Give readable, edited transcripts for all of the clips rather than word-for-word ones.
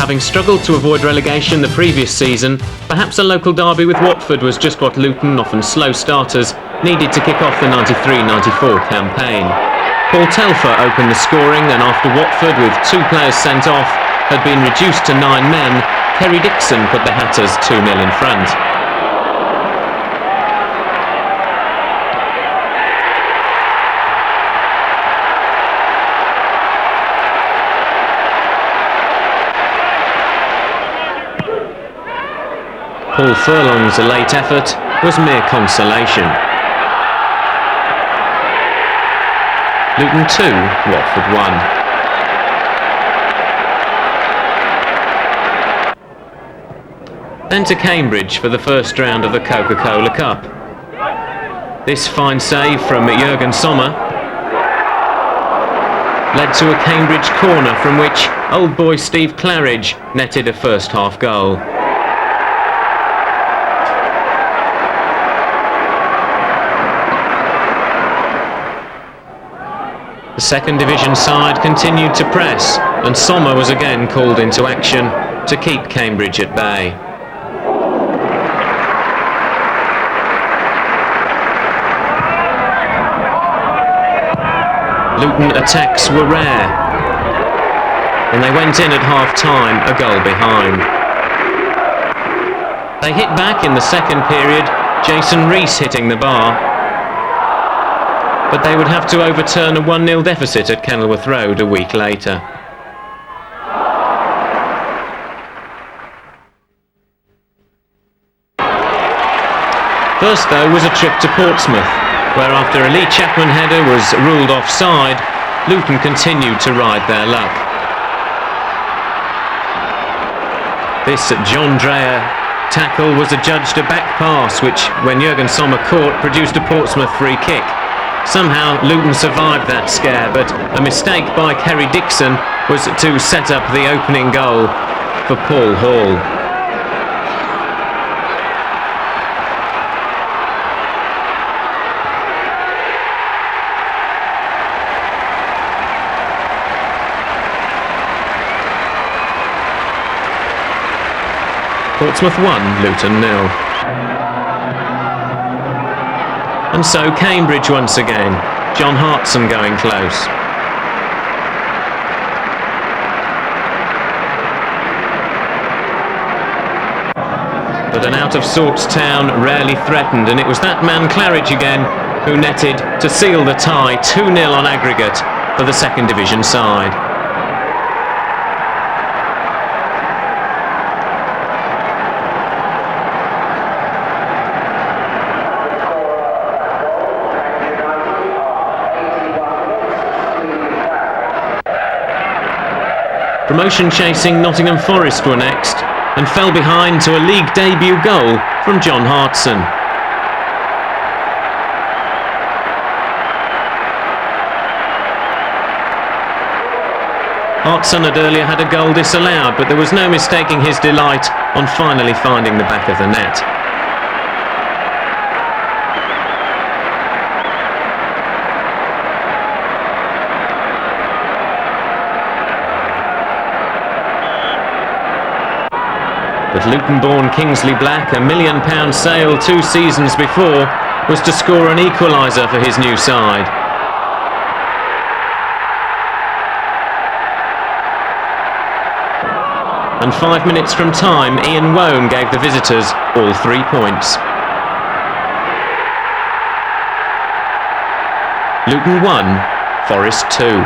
Having struggled to avoid relegation the previous season, perhaps a local derby with Watford was just what Luton, often slow starters, needed to kick off the 93-94 campaign. Paul Telfer opened the scoring, and after Watford, with 2 players sent off, had been reduced to 9 men, Kerry Dixon put the Hatters 2-0 in front. Paul Furlong's late effort was mere consolation. Luton 2, Watford 1. Then to Cambridge for the first round of the Coca-Cola Cup. This fine save from Jurgen Sommer led to a Cambridge corner from which old boy Steve Claridge netted a first half goal. The second division side continued to press, and Sommer was again called into action to keep Cambridge at bay. Luton attacks were rare, and they went in at half-time a goal behind. They hit back in the second period, Jason Rees hitting the bar, but they would have to overturn a 1-0 deficit at Kenilworth Road a week later. First, though, was a trip to Portsmouth, where after a Lee Chapman header was ruled offside, Luton continued to ride their luck. This John Dreyer tackle was adjudged a back pass, which, when Jurgen Sommer caught, produced a Portsmouth free kick. Somehow Luton survived that scare, but a mistake by Kerry Dixon was to set up the opening goal for Paul Hall. Portsmouth 1, Luton 0. And so Cambridge once again, John Hartson going close. But an out-of-sorts town rarely threatened, and it was that man Claridge again who netted to seal the tie 2-0 on aggregate for the second division side. Promotion-chasing Nottingham Forest were next, and fell behind to a league debut goal from John Hartson. Hartson had earlier had a goal disallowed, but there was no mistaking his delight on finally finding the back of the net. But Luton-born Kingsley Black, £1 million sale 2 seasons before, was to score an equaliser for his new side. And 5 minutes from time, Ian Wone gave the visitors all 3 points. Luton 1, Forest 2.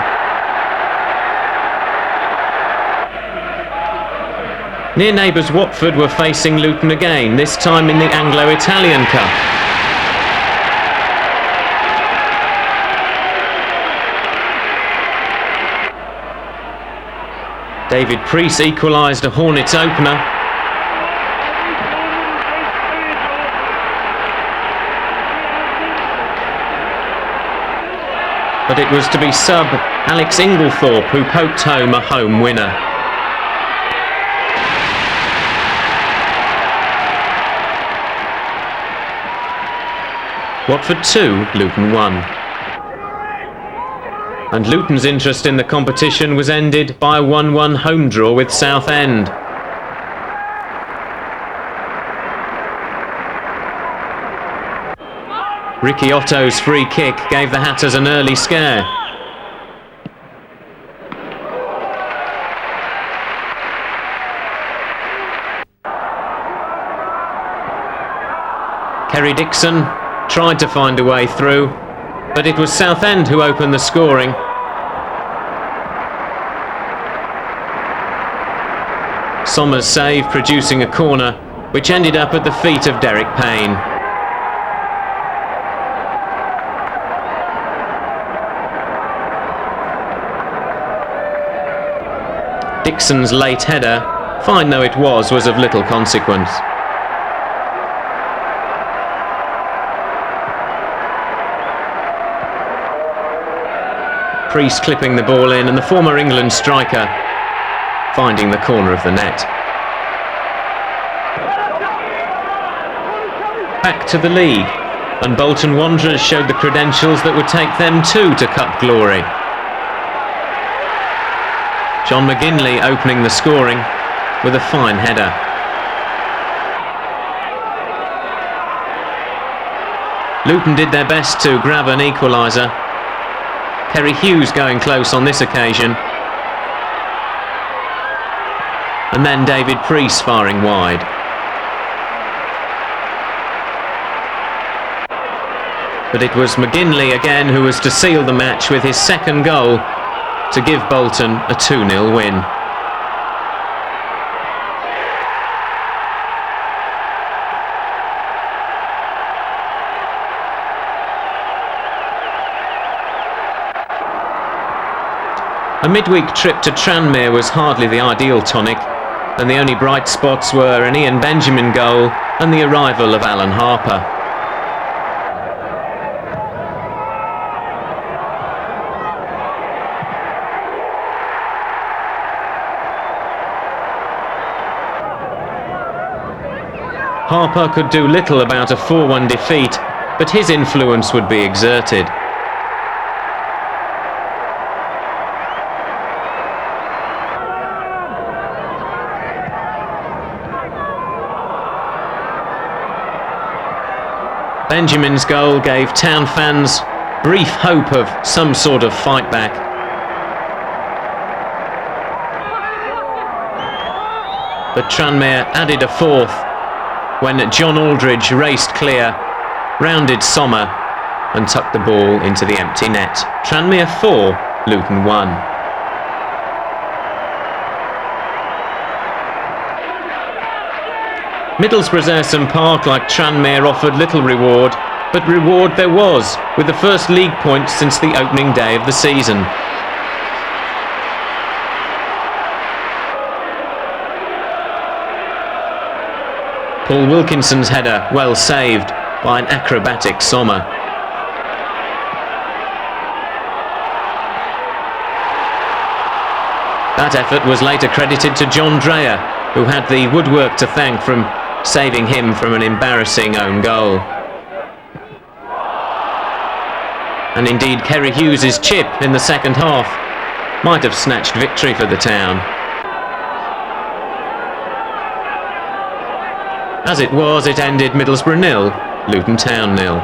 Near neighbours Watford were facing Luton again, this time in the Anglo-Italian Cup. David Preece equalised a Hornets opener. But it was to be sub Alex Inglethorpe who poked home a home winner. Watford 2, Luton 1. And Luton's interest in the competition was ended by a 1-1 home draw with Southend. Ricky Otto's free kick gave the Hatters an early scare. Kerry Dixon tried to find a way through, but it was Southend who opened the scoring. Sommer's save producing a corner, which ended up at the feet of Derek Payne. Dixon's late header, fine though it was of little consequence. Priest clipping the ball in, and the former England striker finding the corner of the net. Back to the league, and Bolton Wanderers showed the credentials that would take them too to cup glory. John McGinley opening the scoring with a fine header. Luton did their best to grab an equaliser. Kerry Hughes going close on this occasion. And then David Priest firing wide. But it was McGinley again who was to seal the match with his second goal to give Bolton a 2-0 win. A midweek trip to Tranmere was hardly the ideal tonic, and the only bright spots were an Ian Benjamin goal and the arrival of Alan Harper. Harper could do little about a 4-1 defeat, but his influence would be exerted. Benjamin's goal gave town fans brief hope of some sort of fight back. But Tranmere added a fourth when John Aldridge raced clear, rounded Sommer and tucked the ball into the empty net. Tranmere 4, Luton 1. Middlesbrough's Ayresome Park, like Tranmere, offered little reward, but reward there was, with the first league points since the opening day of the season. Paul Wilkinson's header well saved by an acrobatic Sommer. That effort was later credited to John Dreyer, who had the woodwork to thank from saving him from an embarrassing own goal. And indeed, Kerry Hughes' chip in the second half might have snatched victory for the town. As it was, it ended Middlesbrough 0, Luton Town 0.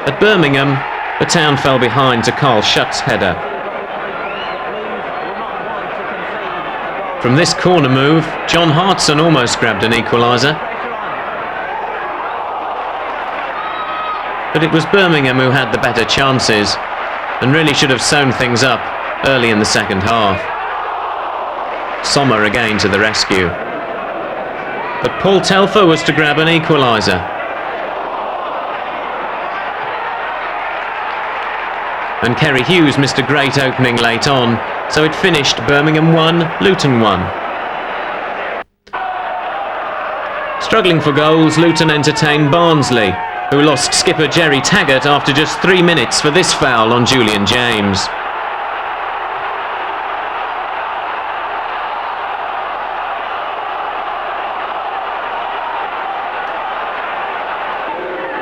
At Birmingham, the town fell behind to Carl Schutt's header. From this corner move, John Hartson almost grabbed an equaliser. But it was Birmingham who had the better chances and really should have sewn things up early in the second half. Sommer again to the rescue. But Paul Telfer was to grab an equaliser. And Kerry Hughes missed a great opening late on, so it finished Birmingham 1, Luton 1. Struggling for goals, Luton entertained Barnsley, who lost skipper Jerry Taggart after just 3 minutes for this foul on Julian James.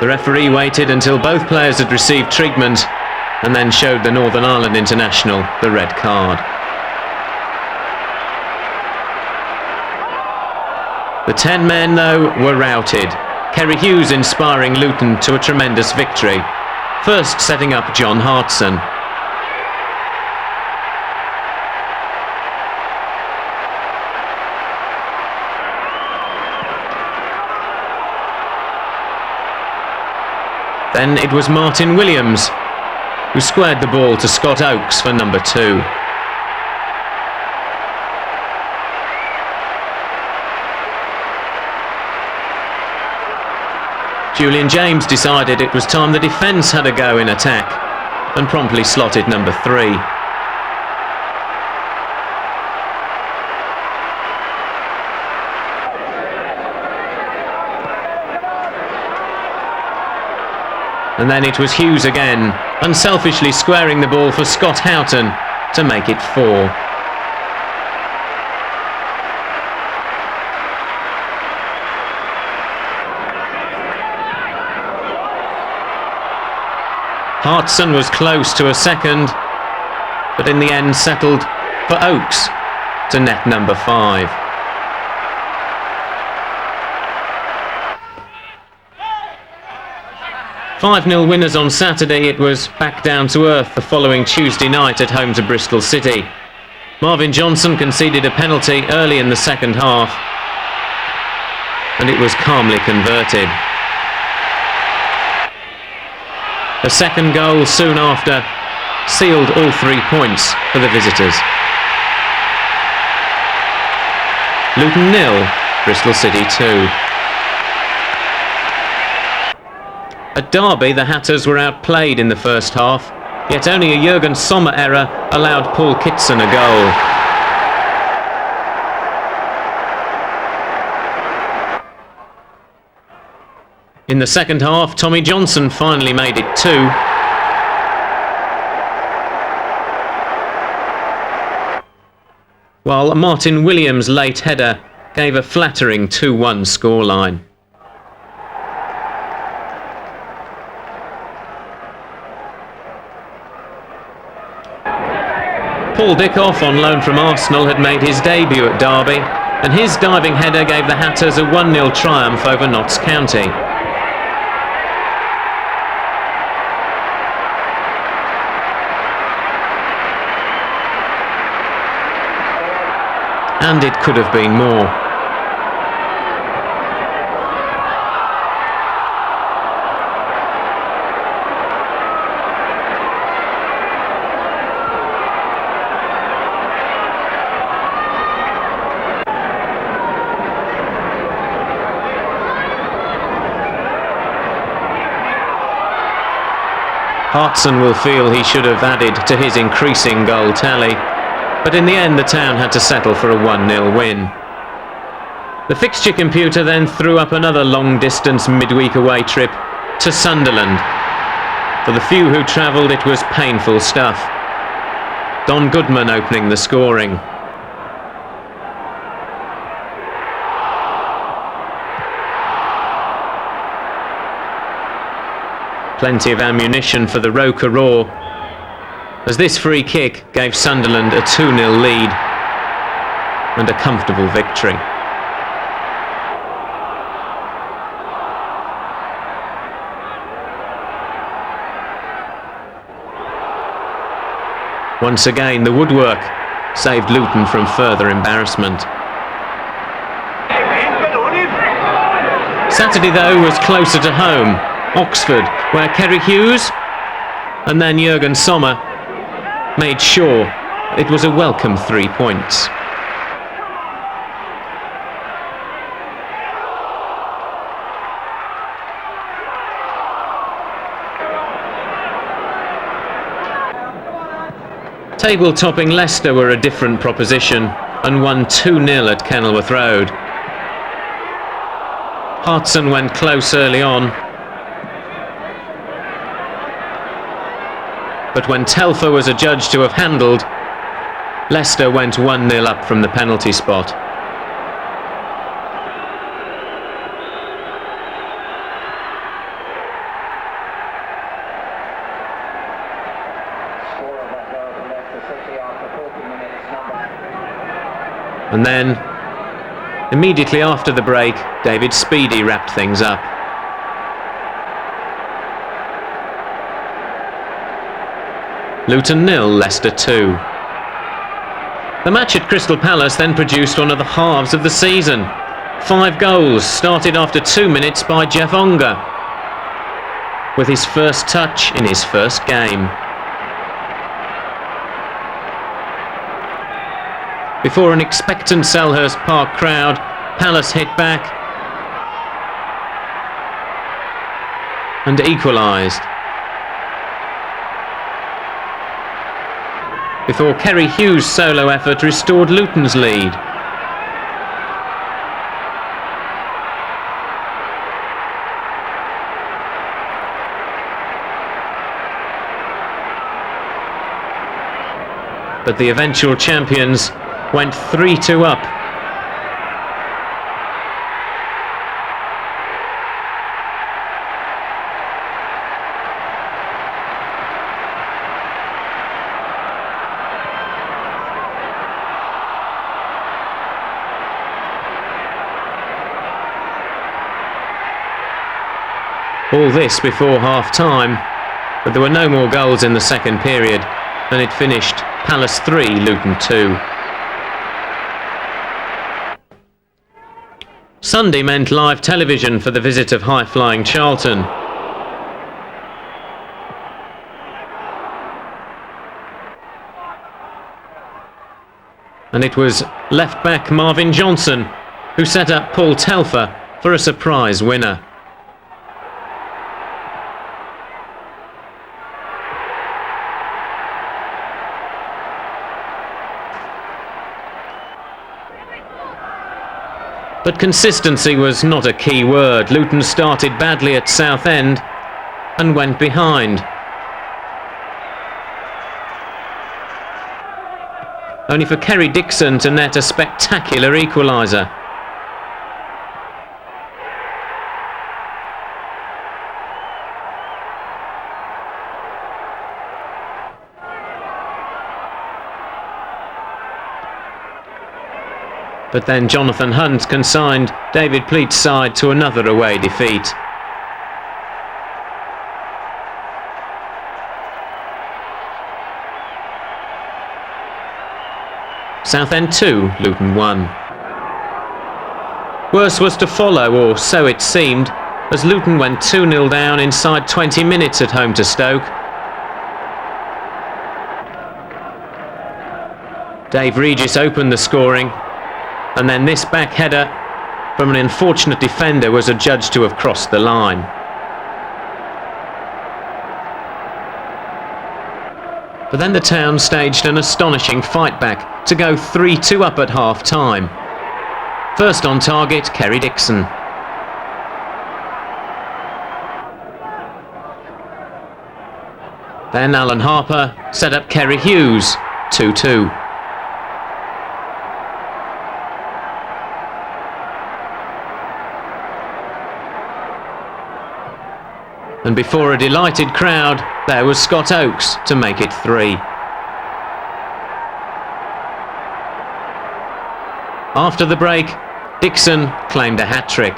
The referee waited until both players had received treatment and then showed the Northern Ireland international the red card. The 10 men, though, were routed. Kerry Hughes inspiring Luton to a tremendous victory, first setting up John Hartson. Then it was Martin Williams who squared the ball to Scott Oakes for number 2. Julian James decided it was time the defence had a go in attack and promptly slotted number 3. And then it was Hughes again, unselfishly squaring the ball for Scott Houghton to make it 4. Hartson was close to a second, but in the end settled for Oakes to net number 5. "5-0 winners on Saturday, it was back down to earth the following Tuesday night at home to Bristol City. Marvin Johnson conceded a penalty early in the second half, and it was calmly converted. A second goal soon after sealed all 3 points for the visitors. Luton 0, Bristol City 2. At Derby, the Hatters were outplayed in the first half, yet only a Jurgen Sommer error allowed Paul Kitson a goal. In the second half, Tommy Johnson finally made it 2. While Martin Williams' late header gave a flattering 2-1 scoreline. Paul Dickoff, on loan from Arsenal, had made his debut at Derby, and his diving header gave the Hatters a 1-0 triumph over Notts County. And it could have been more. Hartson will feel he should have added to his increasing goal tally, but in the end the town had to settle for a 1-0 win. The fixture computer then threw up another long-distance midweek away trip to Sunderland. For the few who travelled, it was painful stuff. Don Goodman opening the scoring. Plenty of ammunition for the Roker-Raw, as this free kick gave Sunderland a 2-0 lead and a comfortable victory. Once again, the woodwork saved Luton from further embarrassment. Saturday, though, was closer to home. Oxford, where Kerry Hughes and then Jurgen Sommer made sure it was a welcome 3 points. Table-topping Leicester were a different proposition and won 2-0 at Kenilworth Road. Hartson went close early on, but when Telfer was adjudged to have handled, Leicester went 1-0 up from the penalty spot. And then, immediately after the break, David Speedy wrapped things up. Luton 0, Leicester 2. The match at Crystal Palace then produced one of the halves of the season. 5 goals started after 2 minutes by Jeff Onga, with his first touch in his first game. Before an expectant Selhurst Park crowd, Palace hit back and equalised. Before Kerry Hughes' solo effort restored Luton's lead. But the eventual champions went 3-2 up. All this before half-time, but there were no more goals in the second period, and it finished Palace 3, Luton 2. Sunday meant live television for the visit of high-flying Charlton. And it was left-back Marvin Johnson who set up Paul Telfer for a surprise winner. But consistency was not a key word. Luton started badly at Southend and went behind. Only for Kerry Dixon to net a spectacular equaliser. But then Jonathan Hunt consigned David Pleat's side to another away defeat. Southend 2, Luton 1. Worse was to follow, or so it seemed, as Luton went 2-0 down inside 20 minutes at home to Stoke. Dave Regis opened the scoring, and then this back header from an unfortunate defender was adjudged to have crossed the line. But then the town staged an astonishing fight back to go 3-2 up at half-time. First on target, Kerry Dixon. Then Alan Harper set up Kerry Hughes, 2-2. And before a delighted crowd, there was Scott Oakes to make it 3. After the break, Dixon claimed a hat-trick.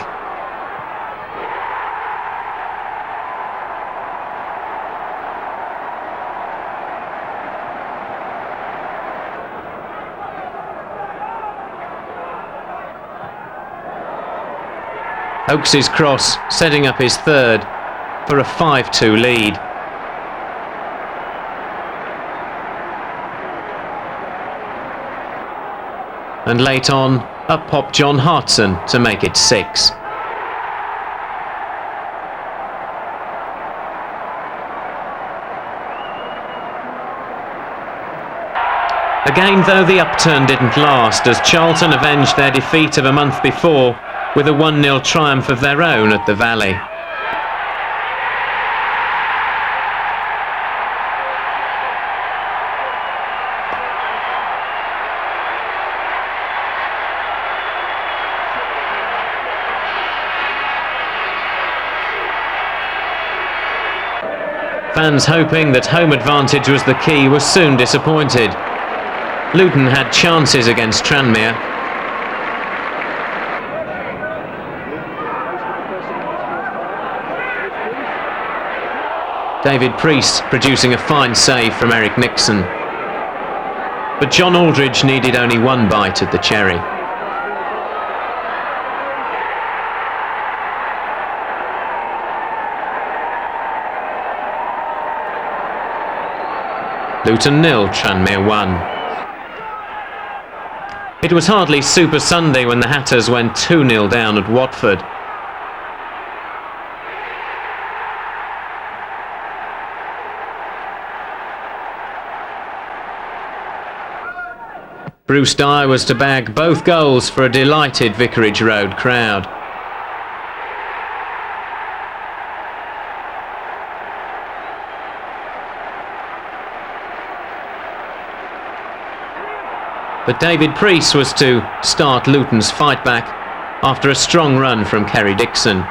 Oakes' cross setting up his third for a 5-2 lead. And late on, up popped John Hartson to make it 6. Again, though, the upturn didn't last, as Charlton avenged their defeat of a month before with a 1-0 triumph of their own at the Valley. Fans hoping that home advantage was the key were soon disappointed. Luton had chances against Tranmere, David Priest producing a fine save from Eric Nixon. But John Aldridge needed only one bite at the cherry. Luton 0, Tranmere 1. It was hardly Super Sunday when the Hatters went 2-0 down at Watford. Bruce Dyer was to bag both goals for a delighted Vicarage Road crowd. But David Priest was to start Luton's fight back after a strong run from Kerry Dixon.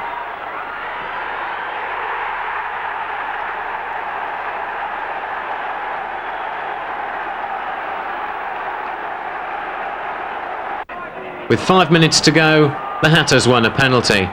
With 5 minutes to go, the Hatters won a penalty.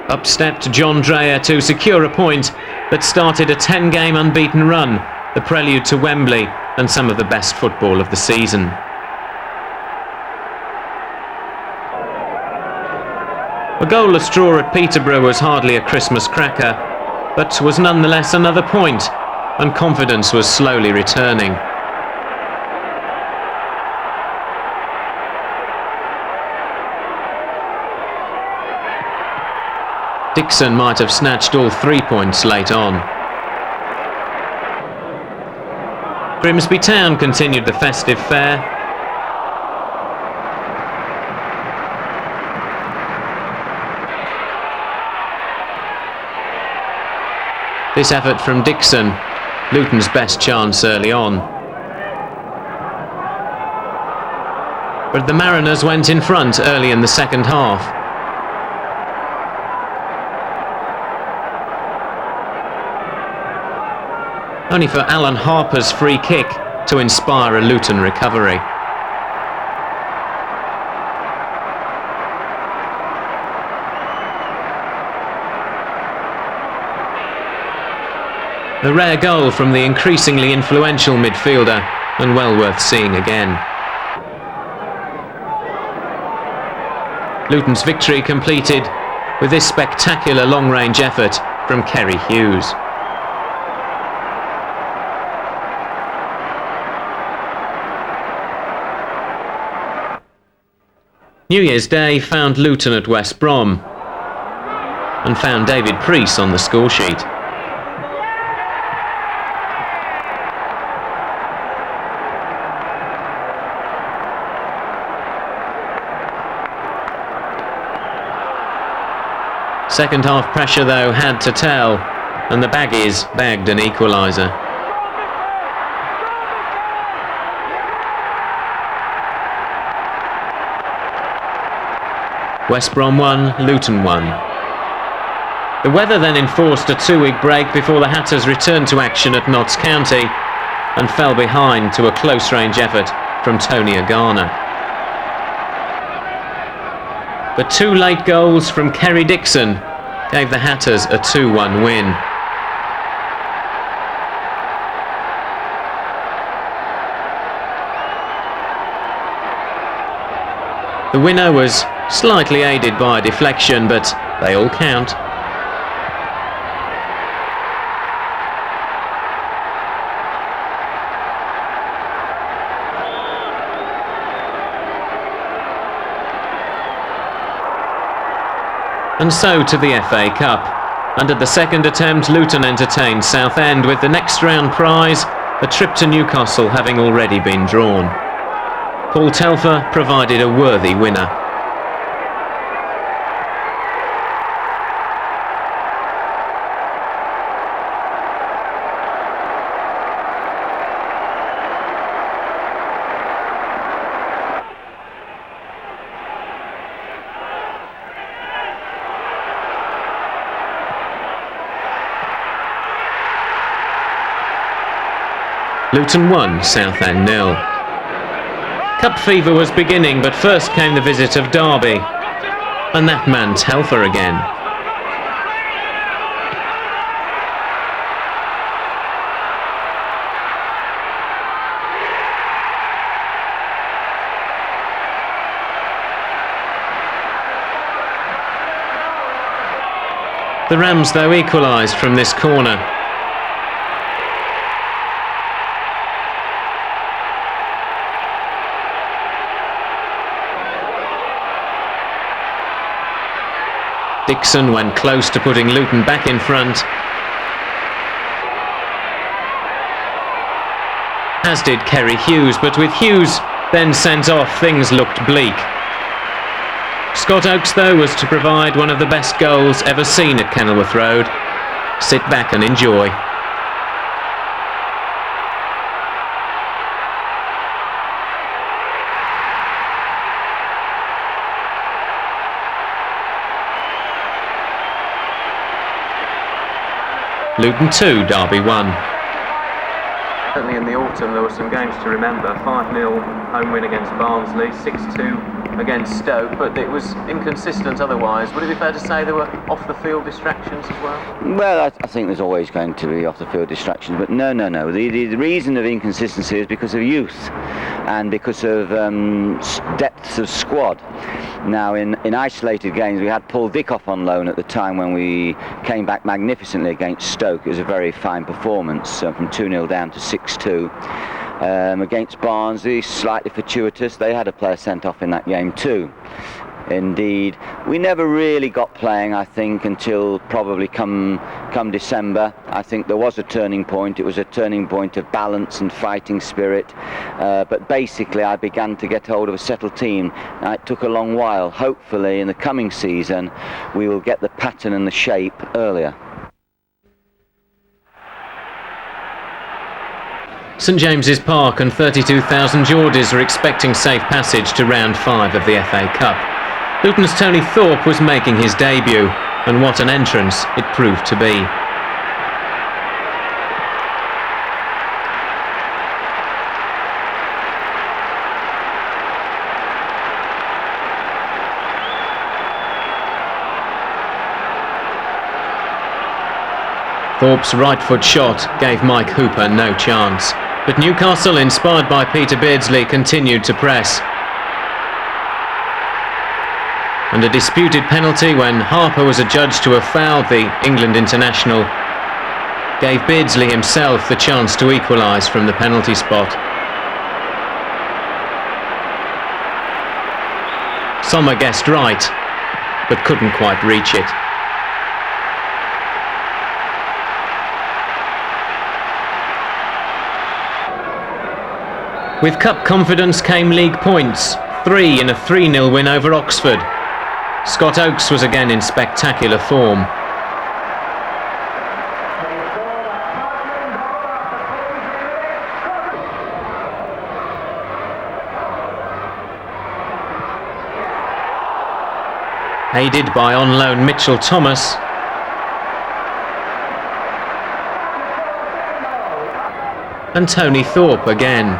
Up stepped John Dreyer to secure a point that started a 10-game unbeaten run, the prelude to Wembley and some of the best football of the season. A goalless draw at Peterborough was hardly a Christmas cracker, but was nonetheless another point, and confidence was slowly returning. Dixon might have snatched all 3 points late on. Grimsby Town continued the festive fare. This effort from Dixon, Luton's best chance early on. But the Mariners went in front early in the second half. Only for Alan Harper's free kick to inspire a Luton recovery. A rare goal from the increasingly influential midfielder, and well worth seeing again. Luton's victory completed with this spectacular long-range effort from Kerry Hughes. New Year's Day found Luton at West Brom and found David Priest on the score sheet. Second half pressure though had to tell, and the Baggies bagged an equaliser. West Brom 1, Luton 1. The weather then enforced a 2-week break before the Hatters returned to action at Notts County and fell behind to a close-range effort from Tony Agana. But 2 late goals from Kerry Dixon gave the Hatters a 2-1 win. The winner was slightly aided by a deflection, but they all count. And so to the FA Cup. And at the second attempt, Luton entertained Southend, with the next round prize, a trip to Newcastle, having already been drawn. Paul Telfer provided a worthy winner. Luton 1, Southend 0. Cup fever was beginning, but first came the visit of Derby. And that man Telfer again. The Rams, though, equalised from this corner. Dixon went close to putting Luton back in front, as did Kerry Hughes, but with Hughes then sent off, things looked bleak. Scott Oakes, though, was to provide one of the best goals ever seen at Kenilworth Road. Sit back and enjoy. Luton 2, Derby 1. Certainly in the autumn there were some games to remember. 5-0 home win against Barnsley, 6-2 against Stoke, but it was inconsistent otherwise. Would it be fair to say there were off-the-field distractions as well? Well, I think there's always going to be off-the-field distractions, but no. The reason of inconsistency is because of youth and because of depths of squad. Now, in isolated games, we had Paul Dickoff on loan at the time when we came back magnificently against Stoke. It was a very fine performance, from 2-0 down to 6-2. Against Barnsley, slightly fortuitous. They had a player sent off in that game too. Indeed, we never really got playing, I think, until probably come December. I think there was a turning point. It was a turning point of balance and fighting spirit. But basically, I began to get hold of a settled team. Now, it took a long while. Hopefully, in the coming season, we will get the pattern and the shape earlier. St James's Park and 32,000 Geordies are expecting safe passage to round 5 of the FA Cup. Luton's Tony Thorpe was making his debut, and what an entrance it proved to be. Thorpe's right foot shot gave Mike Hooper no chance, but Newcastle, inspired by Peter Beardsley, continued to press. And a disputed penalty when Harper was adjudged to have fouled the England international gave Beardsley himself the chance to equalise from the penalty spot. Sommer guessed right, but couldn't quite reach it. With cup confidence came league points, 3 in a 3-0 win over Oxford. Scott Oakes was again in spectacular form. Aided by on loan Mitchell Thomas, and Tony Thorpe again.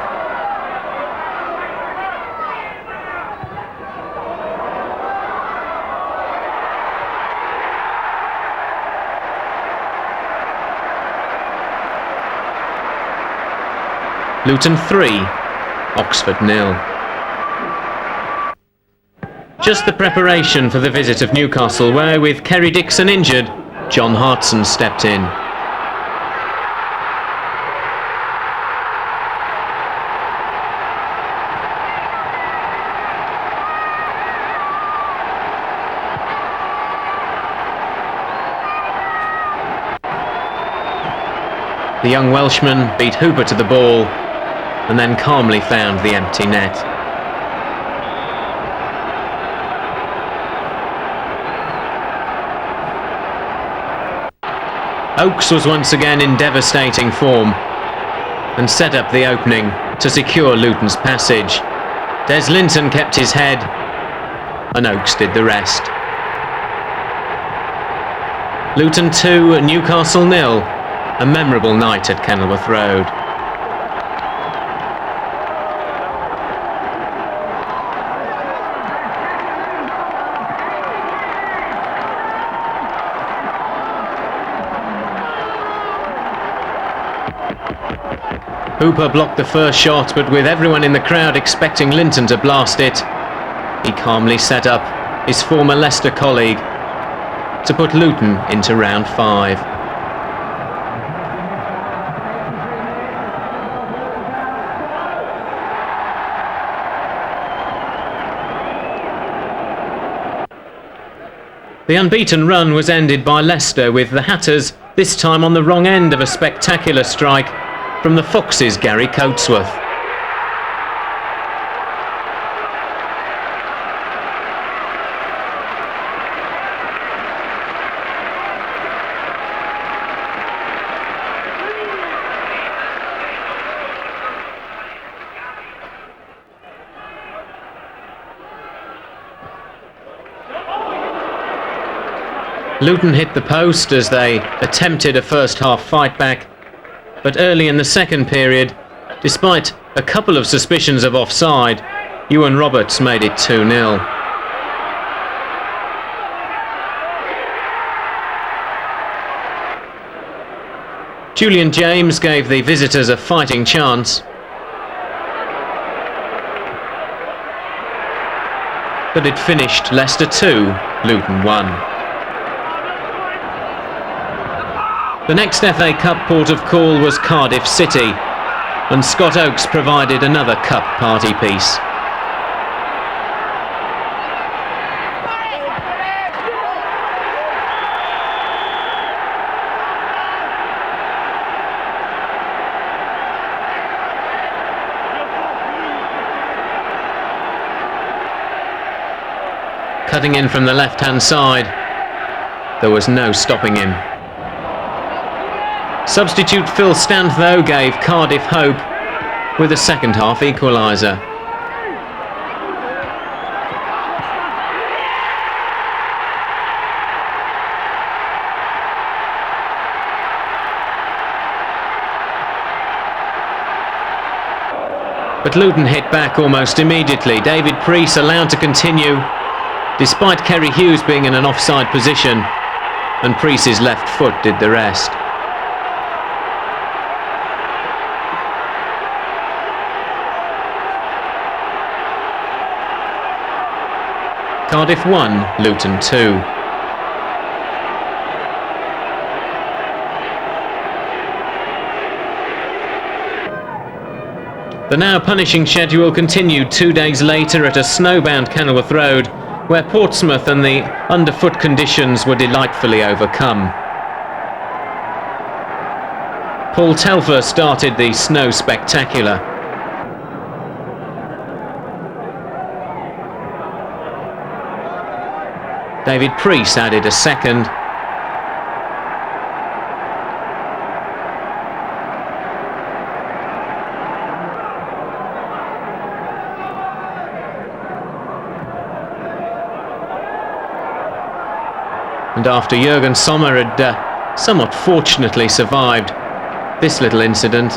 Luton 3, Oxford 0. Just the preparation for the visit of Newcastle, where with Kerry Dixon injured, John Hartson stepped in. The young Welshman beat Hooper to the ball and then calmly found the empty net. Oakes was once again in devastating form and set up the opening to secure Luton's passage. Des Linton kept his head and Oakes did the rest. Luton 2, Newcastle 0. A memorable night at Kenilworth Road. Hooper blocked the first shot, but with everyone in the crowd expecting Linton to blast it, he calmly set up his former Leicester colleague to put Luton into round 5. The unbeaten run was ended by Leicester, with the Hatters this time on the wrong end of a spectacular strike from the Foxes' Gary Coatsworth. Luton hit the post as they attempted a first-half fight-back, but early in the second period, despite a couple of suspicions of offside, Ewan Roberts made it 2-0. Julian James gave the visitors a fighting chance, but it finished Leicester 2, Luton 1. The next FA Cup port of call was Cardiff City, and Scott Oakes provided another cup party piece. Cutting in from the left-hand side, there was no stopping him. Substitute Phil Stant, though, gave Cardiff hope with a second-half equaliser. But Luton hit back almost immediately. David Preece allowed to continue, despite Kerry Hughes being in an offside position, and Preece's left foot did the rest. Cardiff 1, Luton 2. The now punishing schedule continued 2 days later at a snowbound Kenilworth Road, where Portsmouth and the underfoot conditions were delightfully overcome. Paul Telfer started the snow spectacular. David Preece added a second. And after Jurgen Sommer had somewhat fortunately survived this little incident,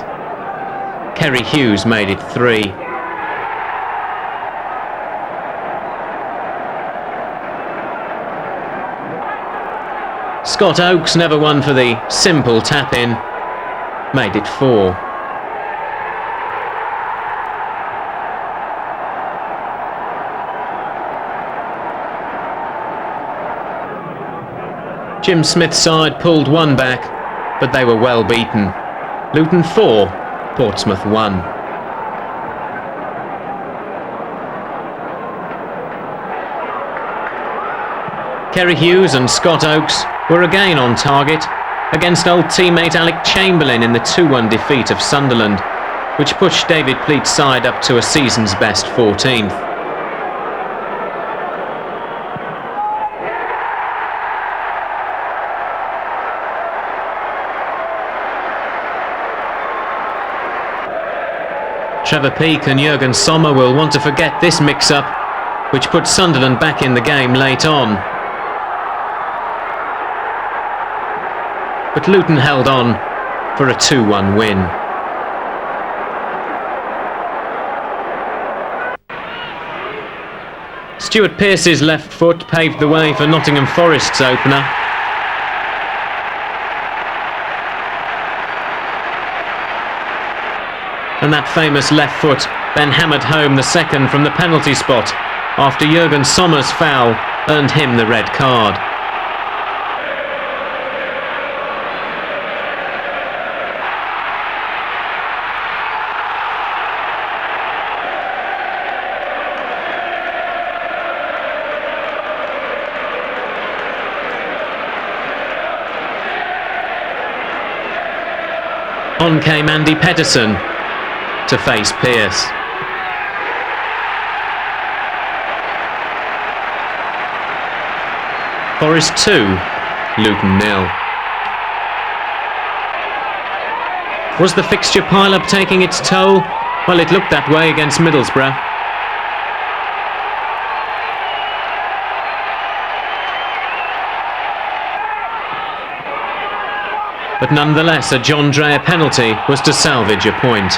Kerry Hughes made it 3. Scott Oakes, never one for the simple tap-in, made it 4. Jim Smith's side pulled one back, but they were well beaten. Luton 4, Portsmouth 1. Kerry Hughes and Scott Oakes were again on target against old teammate Alec Chamberlain in the 2-1 defeat of Sunderland, which pushed David Pleat's side up to a season's best 14th. Trevor Peake and Jurgen Sommer will want to forget this mix-up, which put Sunderland back in the game late on. But Luton held on for a 2-1 win. Stuart Pearce's left foot paved the way for Nottingham Forest's opener. And that famous left foot then hammered home the second from the penalty spot after Jürgen Sommer's foul earned him the red card. On came Andy Pedersen to face Pearce. Forest 2, Luton 0. Was the fixture pile-up taking its toll? Well, it looked that way against Middlesbrough. But nonetheless, a John Dreyer penalty was to salvage a point.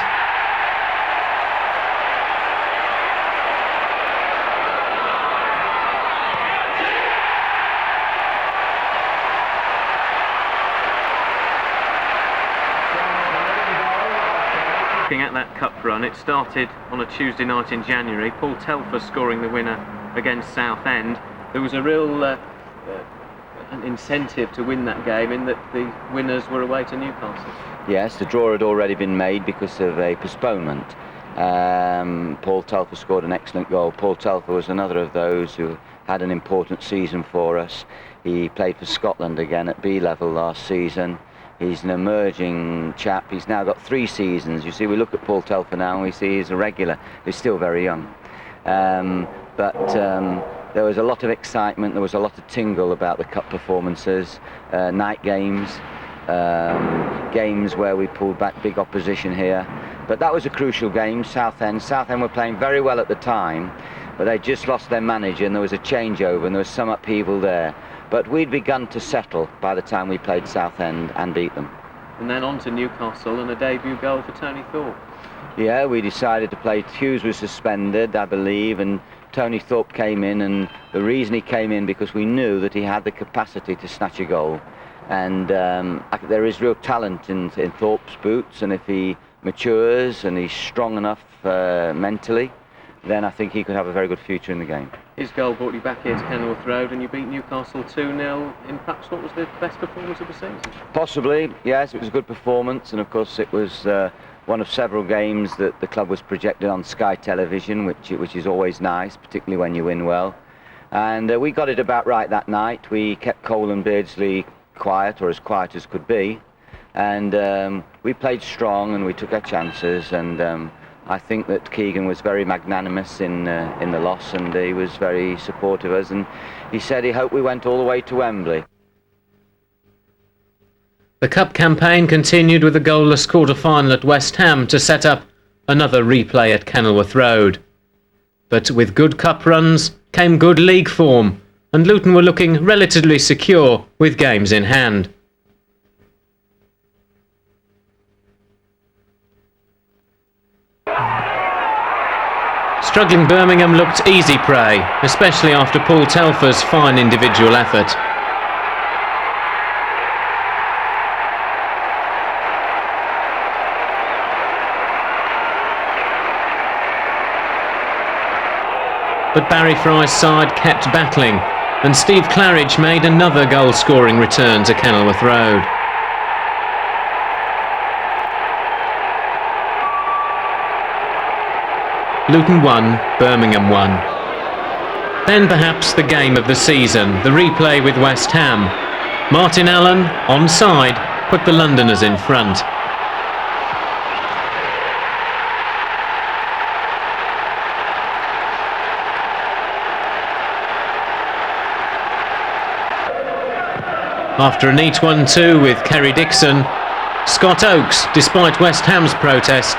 Looking at that cup run, it started on a Tuesday night in January. Paul Telfer scoring the winner against Southend. There was a real an incentive to win that game in that the winners were away to Newcastle. Yes, the draw had already been made because of a postponement. Paul Telfer scored an excellent goal. Paul Telfer was another of those who had an important season for us. He played for Scotland again at B level last season. He's an emerging chap. He's now got 3 seasons. You see, we look at Paul Telfer now and we see he's a regular. He's still very young. There was a lot of excitement, there was a lot of tingle about the cup performances, night games, games where we pulled back big opposition here. But that was a crucial game. Southend were playing very well at the time, but they just lost their manager and there was a changeover and there was some upheaval there. But we'd begun to settle by the time we played Southend and beat them. And then on to Newcastle and a debut goal for Tony Thorpe. Yeah, we decided to play. Hughes was suspended, I believe, and Tony Thorpe came in, and the reason he came in because we knew that he had the capacity to snatch a goal, and there is real talent in Thorpe's boots, and if he matures and he's strong enough mentally, then I think he could have a very good future in the game. His goal brought you back here to Kenilworth Road and you beat Newcastle 2-0 in perhaps what was the best performance of the season? Possibly, yes, it was a good performance, and of course it was one of several games that the club was projected on Sky Television, which is always nice, particularly when you win well. And we got it about right that night. We kept Cole and Beardsley quiet, or as quiet as could be, and we played strong and we took our chances, and I think that Keegan was very magnanimous in the loss, and he was very supportive of us, and he said he hoped we went all the way to Wembley. The cup campaign continued with a goalless quarter-final at West Ham to set up another replay at Kenilworth Road. But with good cup runs came good league form, and Luton were looking relatively secure with games in hand. Struggling Birmingham looked easy prey, especially after Paul Telfer's fine individual effort. But Barry Fry's side kept battling, and Steve Claridge made another goal-scoring return to Kenilworth Road. Luton 1, Birmingham 1. Then perhaps the game of the season, the replay with West Ham. Martin Allen, onside, put the Londoners in front. After a neat 1-2 with Kerry Dixon, Scott Oakes, despite West Ham's protest,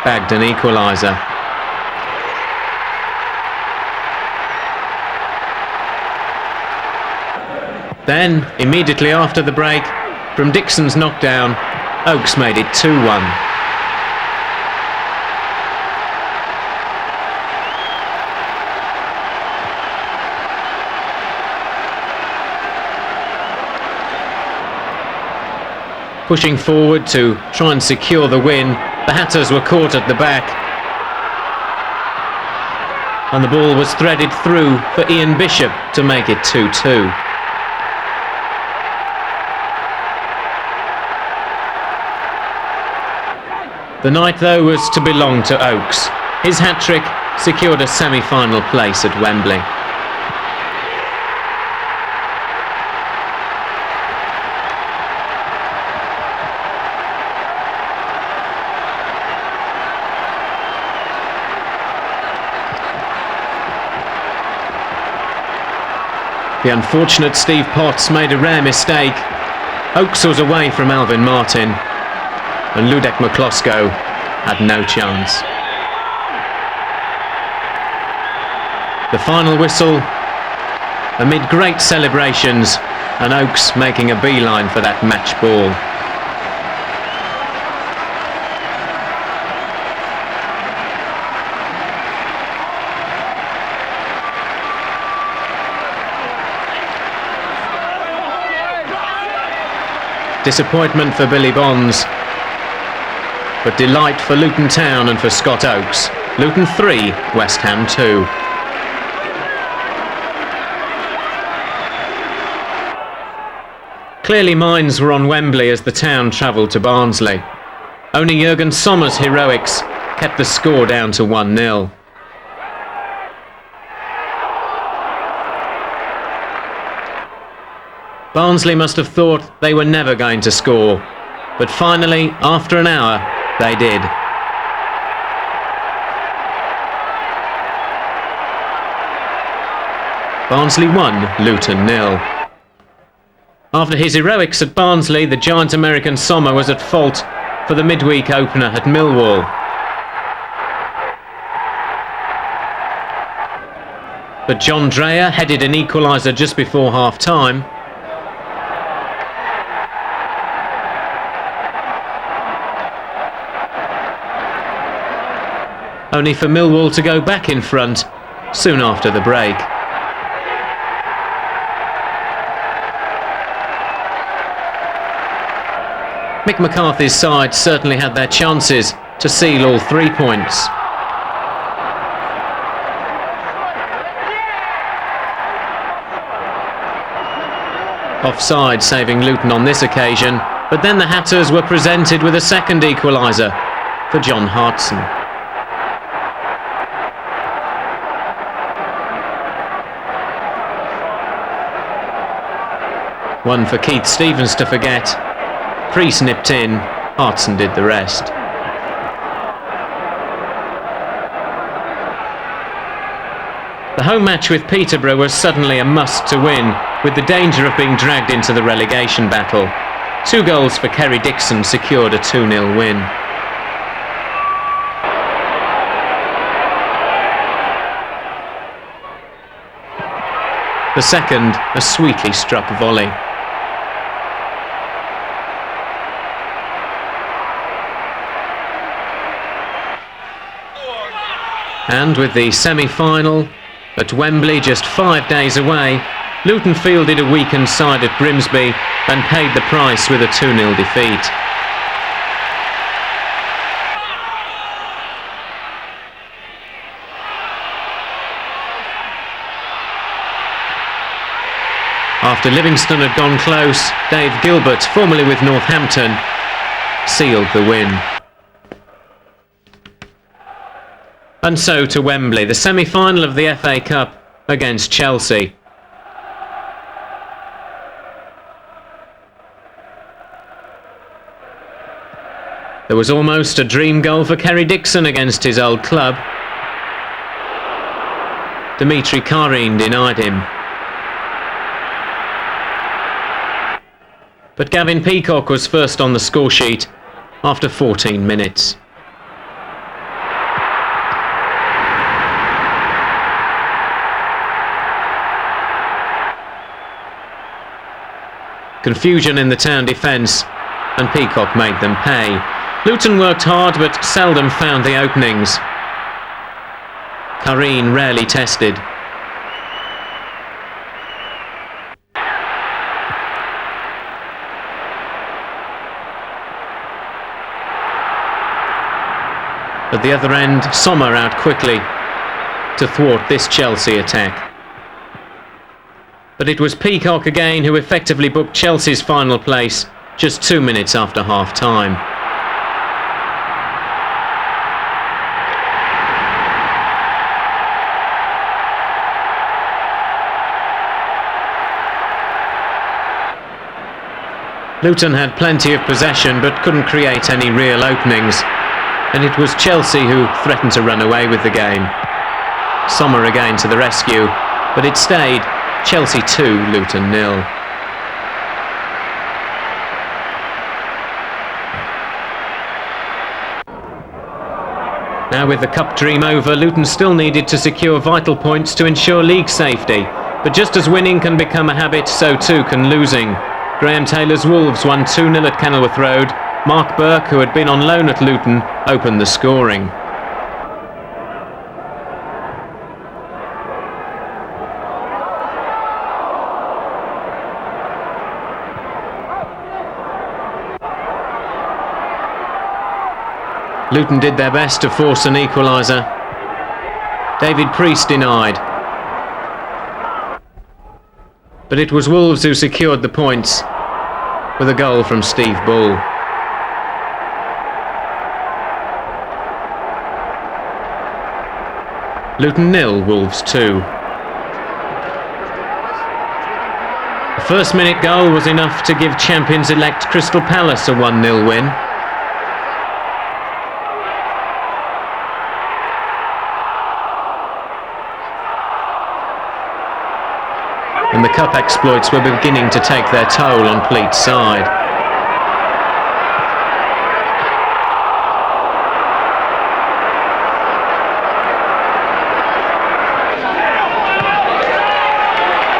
bagged an equaliser. Then, immediately after the break, from Dixon's knockdown, Oakes made it 2-1. Pushing forward to try and secure the win, The Hatters were caught at the back, and the ball was threaded through for Ian Bishop to make it 2-2. The night, though, was to belong to Oakes. His hat-trick secured a semi-final place at Wembley. The unfortunate Steve Potts made a rare mistake. Oakes was away from Alvin Martin, and Ludek McCloskey had no chance. The final whistle, amid great celebrations, and Oakes making a beeline for that match ball. Disappointment for Billy Bonds, but delight for Luton Town and for Scott Oakes. Luton 3, West Ham 2. Clearly minds were on Wembley as the town travelled to Barnsley. Only Jurgen Sommer's heroics kept the score down to 1-0. Barnsley must have thought they were never going to score, but finally, after an hour, they did. Barnsley 1, Luton 0. After his heroics at Barnsley, the giant American Sommer was at fault for the midweek opener at Millwall. But John Dreyer headed an equaliser just before half-time. Only for Millwall to go back in front soon after the break. Mick McCarthy's side certainly had their chances to seal all 3 points. Offside saving Luton on this occasion, but then the Hatters were presented with a second equaliser for John Hartson. One for Keith Stevens to forget. Priest nipped in, Hartson did the rest. The home match with Peterborough was suddenly a must to win, with the danger of being dragged into the relegation battle. 2 goals for Kerry Dixon secured a 2-0 win. The second, a sweetly struck volley. And with the semi-final at Wembley just 5 days away, Luton fielded a weakened side at Grimsby and paid the price with a 2-0 defeat. After Livingston had gone close, Dave Gilbert, formerly with Northampton, sealed the win. And so to Wembley, the semi-final of the FA Cup against Chelsea. There was almost a dream goal for Kerry Dixon against his old club. Dimitri Karin denied him. But Gavin Peacock was first on the scoresheet after 14 minutes. Confusion in the town defence, and Peacock made them pay. Luton worked hard but seldom found the openings. Karin rarely tested. At the other end, Sommer out quickly to thwart this Chelsea attack. But it was Peacock again who effectively booked Chelsea's final place just 2 minutes after half-time. Luton had plenty of possession but couldn't create any real openings, and it was Chelsea who threatened to run away with the game. Sommer again to the rescue, but it stayed Chelsea 2, Luton 0. Now with the cup dream over, Luton still needed to secure vital points to ensure league safety, but just as winning can become a habit, so too can losing. Graham Taylor's Wolves won 2-0 at Kenilworth Road. Mark Burke, who had been on loan at Luton, opened the scoring. Luton did their best to force an equaliser. David Priest denied. But it was Wolves who secured the points with a goal from Steve Bull. Luton 0, Wolves 2. The first minute goal was enough to give champions-elect Crystal Palace a 1-0 win. And the cup exploits were beginning to take their toll on Pleat's side.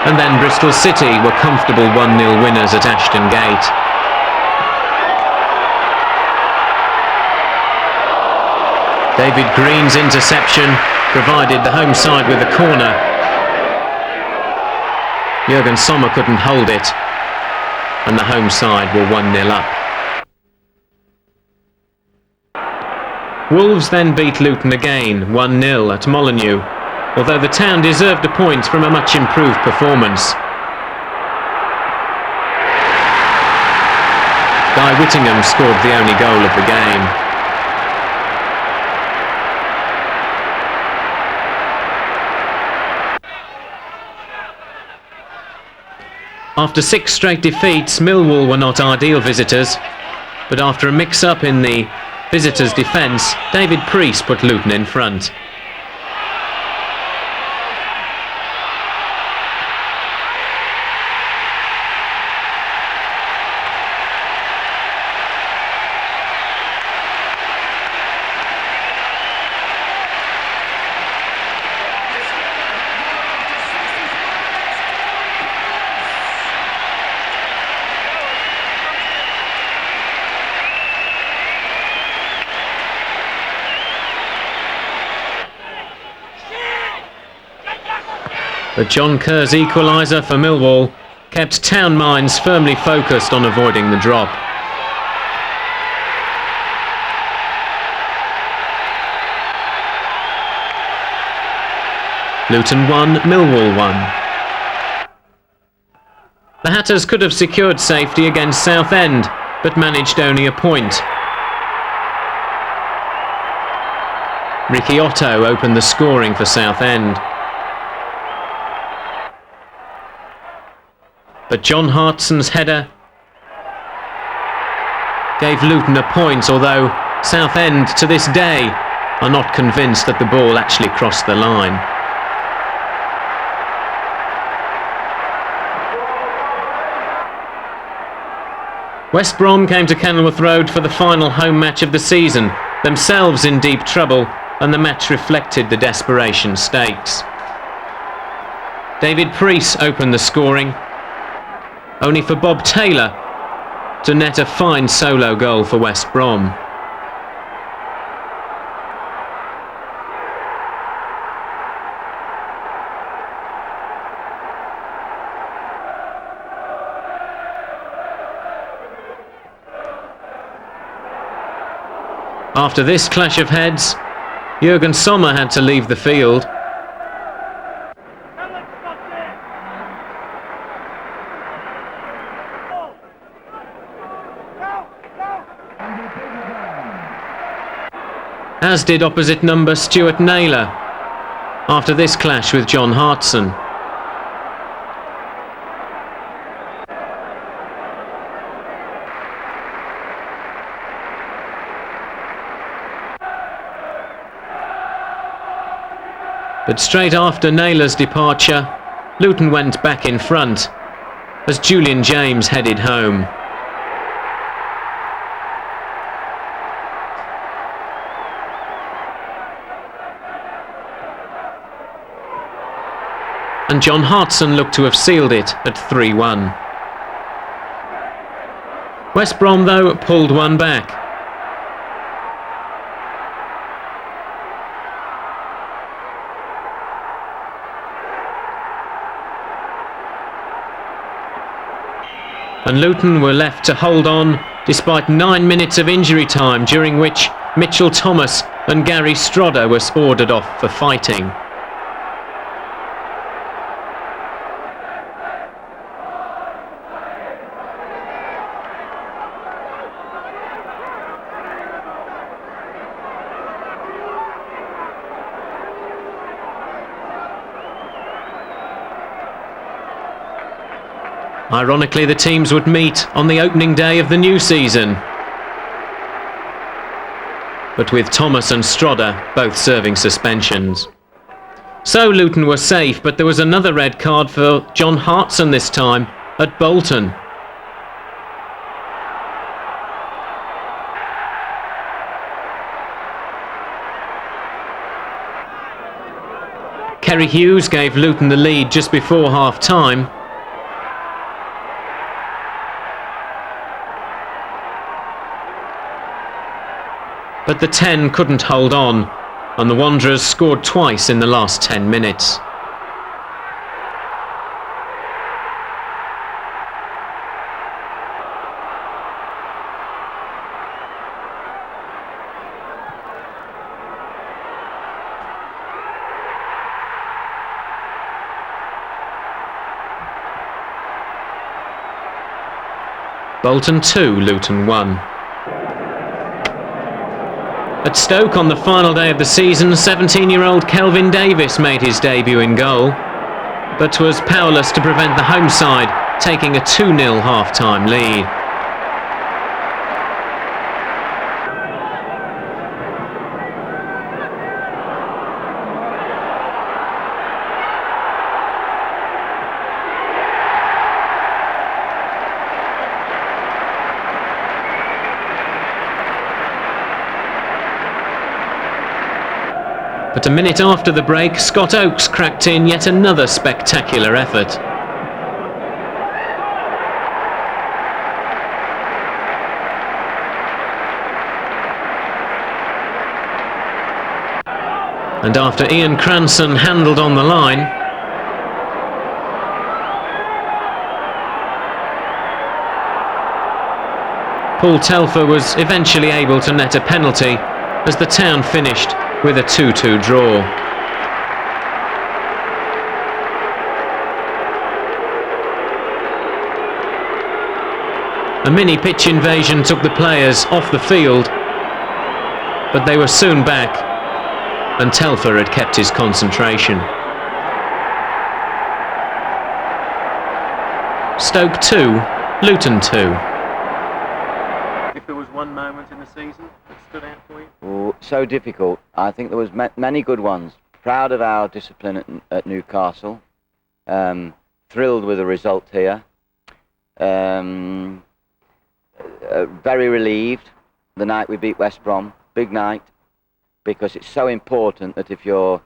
And then Bristol City were comfortable 1-0 winners at Ashton Gate. David Green's interception provided the home side with a corner. Jurgen Sommer couldn't hold it, and the home side were 1-0 up. Wolves then beat Luton again, 1-0 at Molineux, although the town deserved a point from a much improved performance. Guy Whittingham scored the only goal of the game. After 6 straight defeats, Millwall were not ideal visitors, but after a mix-up in the visitors' defence, David Priest put Luton in front. But John Kerr's equaliser for Millwall kept town minds firmly focused on avoiding the drop. Luton 1, Millwall 1. The Hatters could have secured safety against Southend, but managed only a point. Ricky Otto opened the scoring for Southend. But John Hartson's header gave Luton a point, although Southend to this day are not convinced that the ball actually crossed the line. West Brom came to Kenilworth Road for the final home match of the season, themselves in deep trouble, and the match reflected the desperation stakes. David Priest opened the scoring, only for Bob Taylor to net a fine solo goal for West Brom. After this clash of heads, Jürgen Sommer had to leave the field. As did opposite number Stuart Naylor after this clash with John Hartson. But straight after Naylor's departure, Luton went back in front as Julian James headed home. And John Hartson looked to have sealed it at 3-1. West Brom, though, pulled one back. And Luton were left to hold on despite 9 minutes of injury time, during which Mitchell Thomas and Gary Strodder were ordered off for fighting. Ironically, the teams would meet on the opening day of the new season, but with Thomas and Strodder both serving suspensions. So Luton were safe, but there was another red card for John Hartson this time at Bolton. Kerry Hughes gave Luton the lead just before half-time. But the 10 couldn't hold on, and the Wanderers scored twice in the last 10 minutes. Bolton 2, Luton 1. At Stoke on the final day of the season, 17-year-old Kelvin Davis made his debut in goal, but was powerless to prevent the home side taking a 2-0 half-time lead. But a minute after the break, Scott Oakes cracked in yet another spectacular effort. And after Ian Cranson handled on the line, Paul Telfer was eventually able to net a penalty as the town finished with a 2-2 draw. A mini pitch invasion took the players off the field, but they were soon back, and Telfer had kept his concentration. Stoke 2, Luton 2. If there was one moment in the season that stood out for you? Oh, so difficult. I think there was many good ones. Proud of our discipline at Newcastle. Thrilled with the result here. Very relieved the night we beat West Brom. Big night, because it's so important that if you're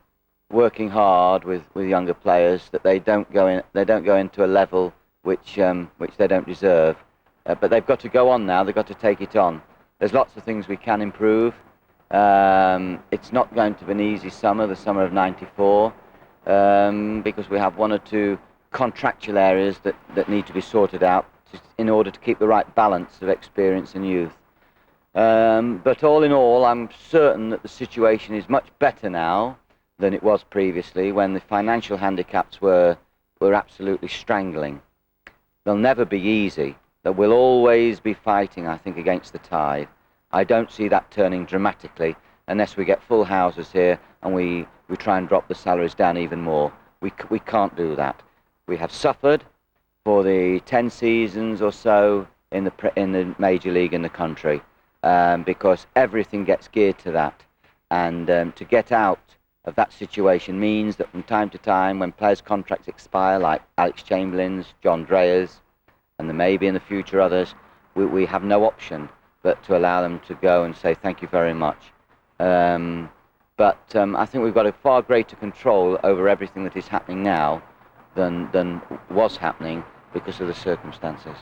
working hard with younger players, that they don't go into a level which they don't deserve. But they've got to go on now. They've got to take it on. There's lots of things we can improve. It's not going to be an easy summer, the summer of '94, because we have one or two contractual areas that need to be sorted out in order to keep the right balance of experience and youth. But all in all, I'm certain that the situation is much better now than it was previously, when the financial handicaps were absolutely strangling. They'll never be easy. That we'll always be fighting, I think, against the tide. I don't see that turning dramatically unless we get full houses here and we try and drop the salaries down even more. We can't do that. We have suffered for the 10 seasons or so in the major league in the country, because everything gets geared to that. And to get out of that situation means that from time to time, when players' contracts expire, like Alex Chamberlain's, John Dreher's, and there may be in the future others, we have no option but to allow them to go and say thank you very much. But I think we've got a far greater control over everything that is happening now than was happening because of the circumstances.